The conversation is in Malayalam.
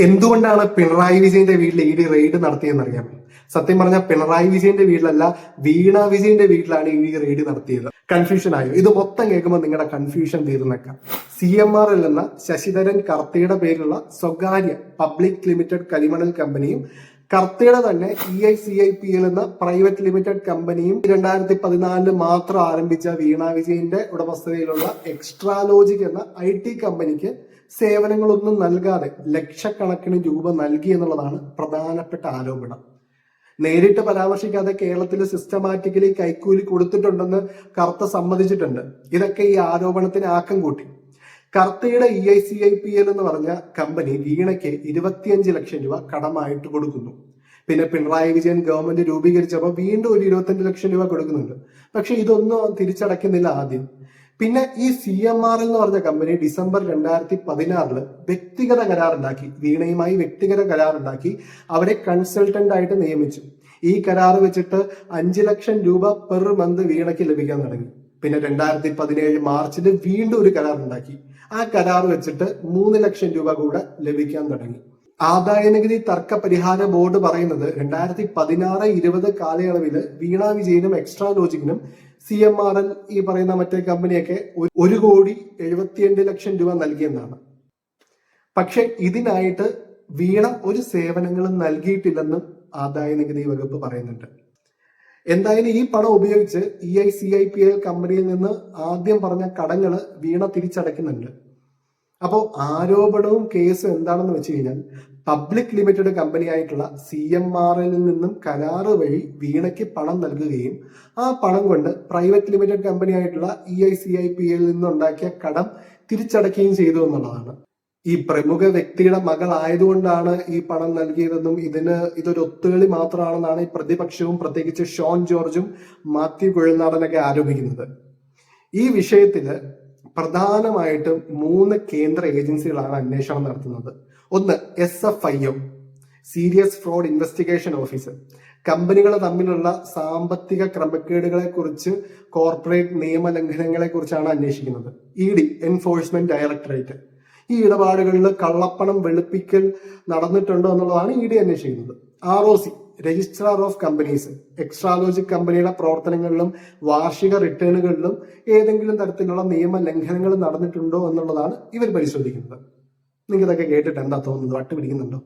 എന്തുകൊണ്ടാണ് പിണറായി വിജയന്റെ വീട്ടിൽ ഇഡി റെയ്ഡ് നടത്തിയെന്നറിയാം? സത്യം പറഞ്ഞാൽ പിണറായി വിജയന്റെ വീട്ടിലല്ല, വീണ വിജയന്റെ വീട്ടിലാണ് ഇഡി റെയ്ഡ് നടത്തിയത്. കൺഫ്യൂഷൻ ആയോ? ഇത് മൊത്തം കേൾക്കുമ്പോൾ നിങ്ങളുടെ കൺഫ്യൂഷൻ തീർന്നേക്കാം. CMRL എന്ന ശശിധരൻ കർത്തയുടെ പേരിലുള്ള സ്വകാര്യ പബ്ലിക് ലിമിറ്റഡ് കരിമണൽ കമ്പനിയും കർത്തയുടെ തന്നെ EICIPL എന്ന പ്രൈവറ്റ് ലിമിറ്റഡ് കമ്പനിയും 2014 മാത്രം ആരംഭിച്ച വീണ വിജയന്റെ ഉടമസ്ഥതയിലുള്ള എക്സ്ട്രാലോജിക് എന്ന IT കമ്പനിക്ക് സേവനങ്ങളൊന്നും നൽകാതെ ലക്ഷക്കണക്കിന് രൂപ നൽകി എന്നുള്ളതാണ് പ്രധാനപ്പെട്ട ആരോപണം. നേരിട്ട് പരാമർശിക്കാതെ കേരളത്തിൽ സിസ്റ്റമാറ്റിക്കലി കൈക്കൂലി കൊടുത്തിട്ടുണ്ടെന്ന് കർത്ത സമ്മതിച്ചിട്ടുണ്ട്. ഇതൊക്കെ ഈ ആരോപണത്തിന് ആക്കം കൂട്ടി. കർത്തയുടെ EICIPL എന്ന് പറഞ്ഞ കമ്പനി വീണയ്ക്ക് 25 ലക്ഷം രൂപ കടമായിട്ട് കൊടുക്കുന്നു. പിന്നെ പിണറായി വിജയൻ ഗവൺമെന്റ് രൂപീകരിച്ചപ്പോൾ വീണ്ടും ഒരു 25 ലക്ഷം രൂപ കൊടുക്കുന്നുണ്ട്. പക്ഷെ ഇതൊന്നും തിരിച്ചടയ്ക്കുന്നില്ല ആദ്യം. പിന്നെ ഈ CMRL എന്ന് പറഞ്ഞ കമ്പനി ഡിസംബർ 2016 വ്യക്തിഗത കരാറുണ്ടാക്കി, വീണയുമായി വ്യക്തിഗത കരാറുണ്ടാക്കി അവരെ കൺസൾട്ടന്റ് ആയിട്ട് നിയമിച്ചു. ഈ കരാർ വെച്ചിട്ട് 5 ലക്ഷം രൂപ പെർ മന്ത് വീണയ്ക്ക് ലഭിക്കാൻ തുടങ്ങി. പിന്നെ 2017 മാർച്ചിൽ വീണ്ടും ഒരു കരാർ ഉണ്ടാക്കി. ആ കരാർ വെച്ചിട്ട് 3 ലക്ഷം രൂപ കൂടെ ലഭിക്കാൻ തുടങ്ങി. ആദായനികുതി തർക്ക പരിഹാര ബോർഡ് പറയുന്നത് 2016-20 കാലയളവിൽ വീണ വിജയനും എക്സ്ട്രാലോജിക്കിനും CMRL ഈ പറയുന്ന മറ്റേ കമ്പനിയൊക്കെ 1,72 ലക്ഷം രൂപ നൽകിയെന്നാണ്. പക്ഷെ ഇതിനായിട്ട് വീണ ഒരു സേവനങ്ങളും നൽകിയിട്ടില്ലെന്നും ആദായനികുതി വകുപ്പ് പറയുന്നുണ്ട്. എന്തായാലും ഈ പണം ഉപയോഗിച്ച് EICIPL കമ്പനിയിൽ നിന്ന് ആദ്യം പറഞ്ഞ കടങ്ങൾ വീണ തിരിച്ചടയ്ക്കുന്നുണ്ട്. അപ്പോൾ ആരോപണവും കേസും എന്താണെന്ന് വെച്ച് കഴിഞ്ഞാൽ, പബ്ലിക് ലിമിറ്റഡ് കമ്പനി ആയിട്ടുള്ള CMRL നിന്നും കരാറ് വഴി വീണയ്ക്ക് പണം നൽകുകയും ആ പണം കൊണ്ട് പ്രൈവറ്റ് ലിമിറ്റഡ് കമ്പനി ആയിട്ടുള്ള EICIPL നിന്നുണ്ടാക്കിയ കടം തിരിച്ചടയ്ക്കുകയും ചെയ്തു എന്നുള്ളതാണ്. ഈ പ്രമുഖ വ്യക്തിയുടെ മകളായതുകൊണ്ടാണ് ഈ പണം നൽകിയതെന്നും ഇതൊരു ഒത്തുകളി മാത്രമാണെന്നാണ് ഈ പ്രതിപക്ഷവും പ്രത്യേകിച്ച് ഷോൺ ജോർജും മാത്യു കുഴൽനാടനൊക്കെ ആരോപിക്കുന്നത്. ഈ വിഷയത്തില് പ്രധാനമായിട്ടും 3 കേന്ദ്ര ഏജൻസികളാണ് അന്വേഷണം നടത്തുന്നത്. ഒന്ന് SFIO, serious fraud investigation officer. കമ്പനികൾ തമ്മിലുള്ള സാമ്പത്തിക ക്രമക്കേടുകളെ കുറിച്ച്, കോർപ്പറേറ്റ് നിയമലംഘനങ്ങളെ കുറിച്ചാണ് അന്വേഷിക്കുന്നത്. ED, enforcement directorate. ഈ ഇടപാടുകളിൽ കള്ളപ്പണം വെളുപ്പിക്കൽ നടന്നിട്ടുണ്ടോ എന്നുള്ളതാണ് ED അന്വേഷിക്കുന്നത്. ROC, registrar of companies. Exalogic കമ്പനിയുടെ പ്രവർത്തനങ്ങളിലും വാർഷിക റിട്ടേണുകളിലും ഏതെങ്കിലും തരത്തിലുള്ള നിയമലംഘനങ്ങൾ നടന്നിട്ടുണ്ടോ എന്നുള്ളതാണ് ഇവർ പരിശോധിക്കുന്നത്. നിങ്ങൾക്ക് ഇതൊക്കെ കേട്ടിട്ട് എന്താ തോന്നുന്നത്? വട്ടുപിടിക്കുന്നുണ്ടോ?